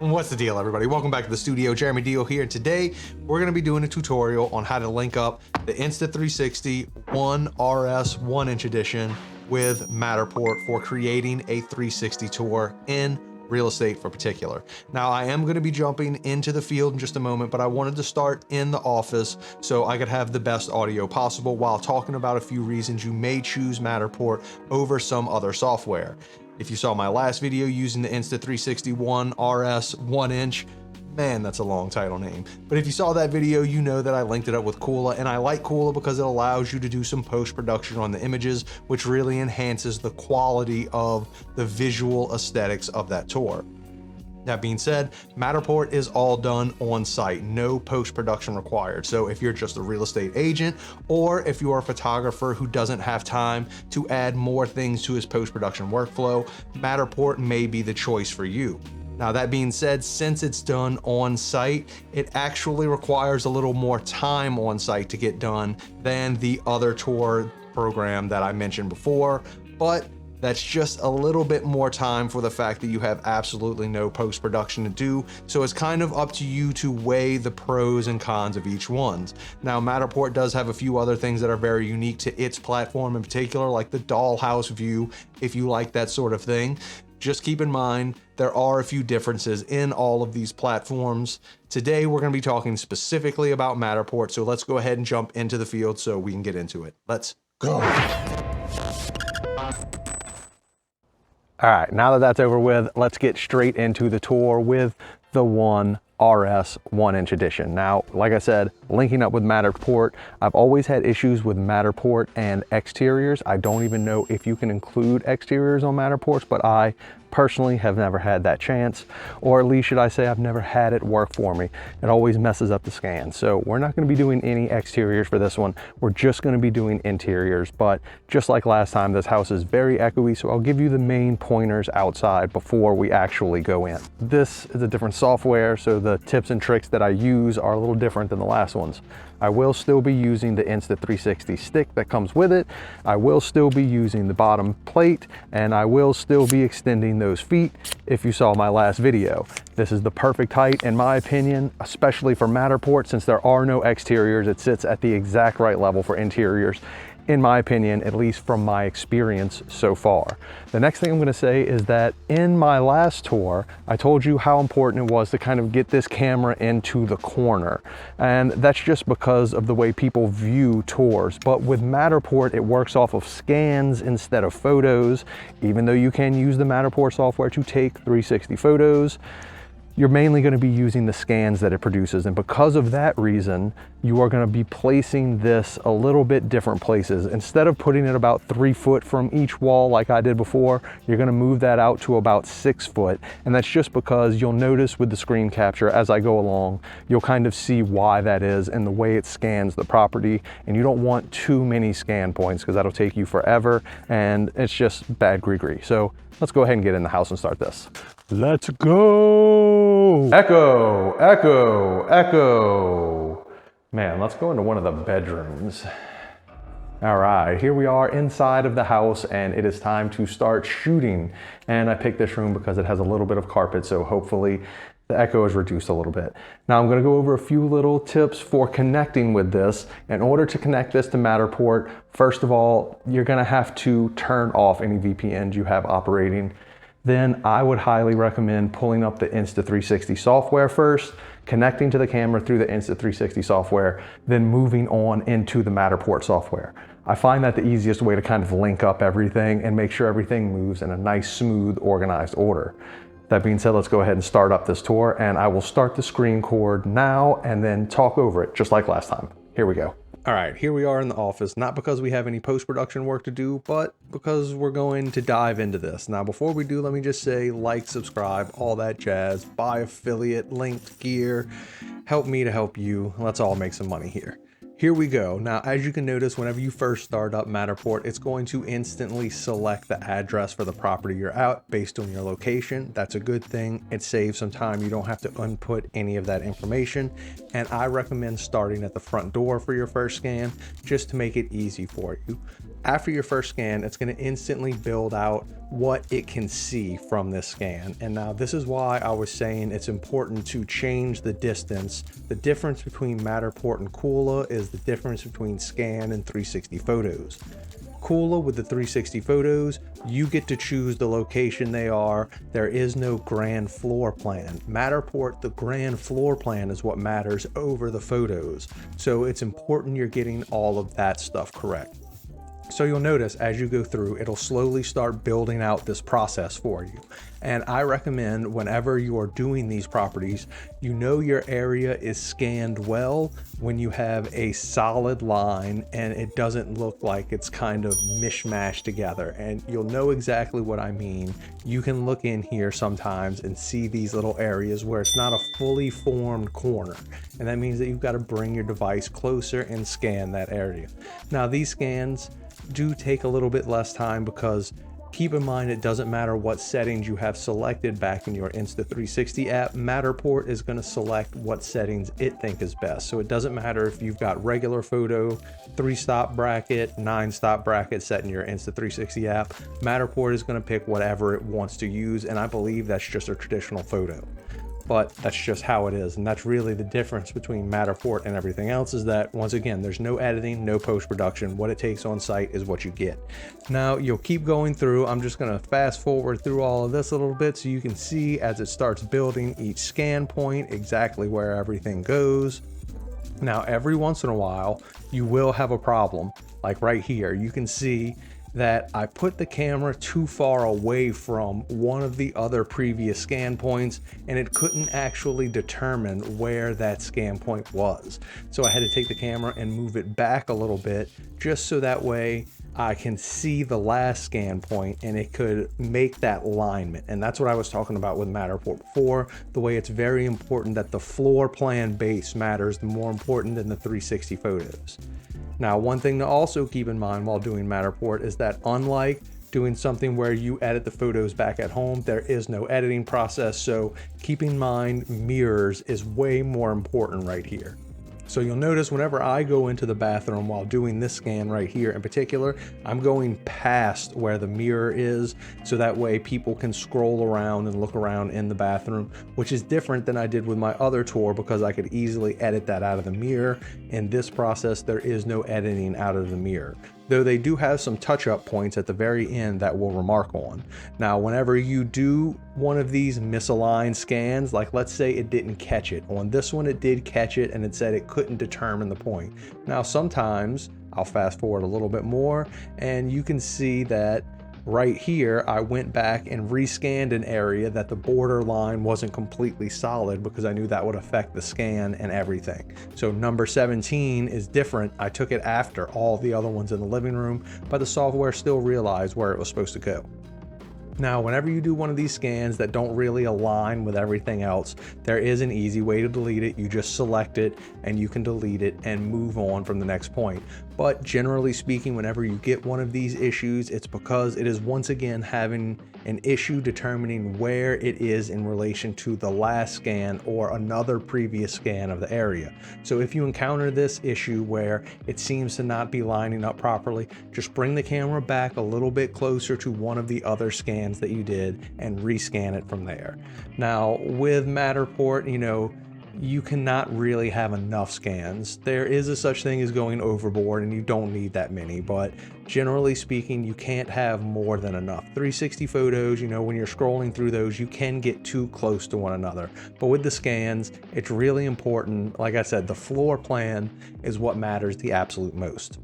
What's the deal, everybody? Welcome back to the studio. Jeremy Deal here. Today, we're going to be doing a tutorial on how to link up the Insta360 One RS 1-inch edition with Matterport for creating a 360 tour in real estate for particular. Now, I am going to be jumping into the field in just a moment, but I wanted to start in the office so I could have the best audio possible while talking about a few reasons you may choose Matterport over some other software. If you saw my last video using the Insta360 One RS 1-inch, man, that's a long title name. But if you saw that video, you know that I linked it up with Kula, and I like Kula because it allows you to do some post-production on the images, which really enhances the quality of the visual aesthetics of that tour. That being said, Matterport is all done on site, no post-production required. So if you're just a real estate agent, or if you are a photographer who doesn't have time to add more things to his post-production workflow, Matterport may be the choice for you. Now, that being said, since it's done on site, it actually requires a little more time on site to get done than the other tour program that I mentioned before, but that's just a little bit more time for the fact that you have absolutely no post-production to do. So it's kind of up to you to weigh the pros and cons of each one. Now, Matterport does have a few other things that are very unique to its platform in particular, like the dollhouse view, if you like that sort of thing. Just keep in mind, there are a few differences in all of these platforms. Today, we're going to be talking specifically about Matterport. So let's go ahead and jump into the field so we can get into it. Let's go. All right, now that that's over with, let's get straight into the tour with the One RS 1-inch edition. Now, like I said, linking up with Matterport, I've always had issues with Matterport and exteriors. I don't even know if you can include exteriors on Matterports, but I personally have never had that chance, or at least should I say I've never had it work for me. It always messes up the scan. So we're not going to be doing any exteriors for this one. We're just going to be doing interiors, but just like last time, this house is very echoey, so I'll give you the main pointers outside before we actually go in. This is a different software, so the tips and tricks that I use are a little different than the last ones. I will still be using the Insta360 stick that comes with it. I will still be using the bottom plate, and I will still be extending those feet if you saw my last video. This is the perfect height in my opinion, especially for Matterport, since there are no exteriors. It sits at the exact right level for interiors, in my opinion, at least from my experience so far. The next thing I'm going to say is that in my last tour, I told you how important it was to kind of get this camera into the corner. And that's just because of the way people view tours. But with Matterport, it works off of scans instead of photos. Even though you can use the Matterport software to take 360 photos, you're mainly going to be using the scans that it produces. And because of that reason, you are going to be placing this a little bit different places. Instead of putting it about 3 foot from each wall like I did before, you're going to move that out to about 6 foot. And that's just because you'll notice with the screen capture as I go along, you'll kind of see why that is and the way it scans the property. And you don't want too many scan points because that'll take you forever and it's just bad gree-gree. So let's go ahead and get in the house and start this. Let's go. Echo, echo, echo. Man, let's go into one of the bedrooms. All right, here we are inside of the house and it is time to start shooting. And I picked this room because it has a little bit of carpet, so hopefully the echo is reduced a little bit. Now I'm gonna go over a few little tips for connecting with this. In order to connect this to Matterport, first of all, you're gonna have to turn off any VPNs you have operating. Then I would highly recommend pulling up the Insta360 software first, connecting to the camera through the Insta360 software, then moving on into the Matterport software. I find that the easiest way to kind of link up everything and make sure everything moves in a nice, smooth, organized order. That being said, let's go ahead and start up this tour, and I will start the screen cord now and then talk over it just like last time. Here we go. All right, here we are in the office, not because we have any post-production work to do, but because we're going to dive into this. Now, before we do, let me just say, like, subscribe, all that jazz, buy affiliate, linked gear, help me to help you. Let's all make some money here. Here we go. Now, as you can notice, whenever you first start up Matterport, it's going to instantly select the address for the property you're at based on your location. That's a good thing. It saves some time. You don't have to input any of that information. And I recommend starting at the front door for your first scan, just to make it easy for you. After your first scan, it's going to instantly build out what it can see from this scan. And now this is why I was saying it's important to change the distance. The difference between Matterport and Kula is the difference between scan and 360 photos. Kula, with the 360 photos, you get to choose the location they are. There is no grand floor plan. Matterport, the grand floor plan is what matters over the photos. So it's important you're getting all of that stuff correct. So you'll notice as you go through, it'll slowly start building out this process for you. And I recommend whenever you are doing these properties, you know your area is scanned well when you have a solid line and it doesn't look like it's kind of mishmashed together. And you'll know exactly what I mean. You can look in here sometimes and see these little areas where it's not a fully formed corner. And that means that you've got to bring your device closer and scan that area. Now these scans do take a little bit less time because keep in mind, it doesn't matter what settings you have selected back in your Insta360 app. Matterport is going to select what settings it thinks is best. So it doesn't matter if you've got regular photo, 3-stop bracket, 9-stop bracket set in your Insta360 app. Matterport is going to pick whatever it wants to use. And I believe that's just a traditional photo. But that's just how it is. And that's really the difference between Matterport and everything else, is that once again, there's no editing, no post-production. What it takes on site is what you get. Now you'll keep going through. I'm just gonna fast forward through all of this a little bit so you can see as it starts building each scan point, exactly where everything goes. Now, every once in a while, you will have a problem. Like right here, you can see that I put the camera too far away from one of the other previous scan points and it couldn't actually determine where that scan point was. So I had to take the camera and move it back a little bit just so that way I can see the last scan point and it could make that alignment. And that's what I was talking about with Matterport before, the way it's very important that the floor plan base matters more important than the 360 photos. Now, one thing to also keep in mind while doing Matterport is that unlike doing something where you edit the photos back at home, there is no editing process. So keep in mind, mirrors is way more important right here. So you'll notice whenever I go into the bathroom while doing this scan right here in particular, I'm going past where the mirror is, so that way people can scroll around and look around in the bathroom, which is different than I did with my other tour because I could easily edit that out of the mirror. In this process, there is no editing out of the mirror, though they do have some touch-up points at the very end that we'll remark on. Now, whenever you do one of these misaligned scans, like let's say it didn't catch it. On this one, it did catch it and it said it couldn't determine the point. Now, sometimes I'll fast forward a little bit more and you can see that right here, I went back and rescanned an area that the border line wasn't completely solid because I knew that would affect the scan and everything. So number 17 is different. I took it after all the other ones in the living room, but the software still realized where it was supposed to go. Now, whenever you do one of these scans that don't really align with everything else, there is an easy way to delete it. You just select it and you can delete it and move on from the next point. But generally speaking, whenever you get one of these issues, it's because it is once again having an issue determining where it is in relation to the last scan or another previous scan of the area. So if you encounter this issue where it seems to not be lining up properly, just bring the camera back a little bit closer to one of the other scans that you did and rescan it from there. Now with Matterport, you cannot really have enough scans. There is a such thing as going overboard and you don't need that many, but generally speaking, you can't have more than enough. 360 photos, when you're scrolling through those, you can get too close to one another. But with the scans, it's really important. Like I said, the floor plan is what matters the absolute most.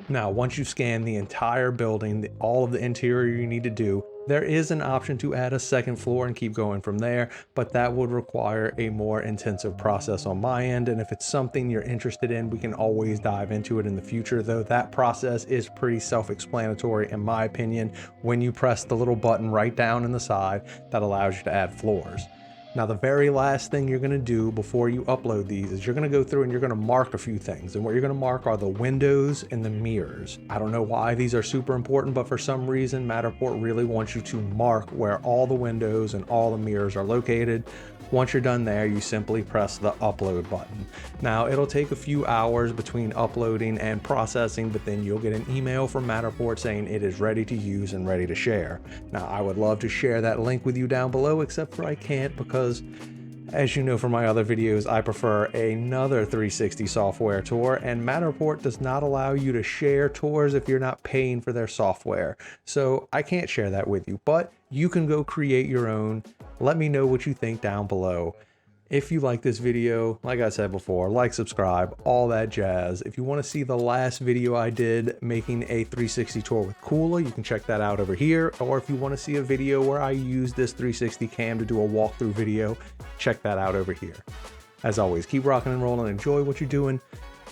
Now, once you scan the entire building, all of the interior you need to do, there is an option to add a second floor and keep going from there, but that would require a more intensive process on my end. And if it's something you're interested in, we can always dive into it in the future, though that process is pretty self-explanatory in my opinion when you press the little button right down in the side that allows you to add floors. Now, the very last thing you're gonna do before you upload these is you're gonna go through and you're gonna mark a few things. And what you're gonna mark are the windows and the mirrors. I don't know why these are super important, but for some reason, Matterport really wants you to mark where all the windows and all the mirrors are located. Once you're done there, you simply press the upload button. Now, it'll take a few hours between uploading and processing, but then you'll get an email from Matterport saying it is ready to use and ready to share. Now, I would love to share that link with you down below, except for I can't because, as you know from my other videos, I prefer another 360 software tour, and Matterport does not allow you to share tours if you're not paying for their software. So I can't share that with you, but you can go create your own. Let me know what you think down below. If you like this video, like I said before, like, subscribe, all that jazz. If you want to see the last video I did making a 360 tour with Cooler, you can check that out over here. Or if you want to see a video where I use this 360 cam to do a walkthrough video, check that out over here. As always, keep rocking and rolling, enjoy what you're doing,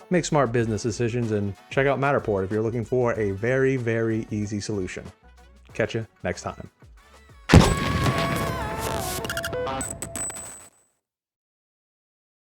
make smart business decisions, and check out Matterport if you're looking for a very, very easy solution. Catch you next time.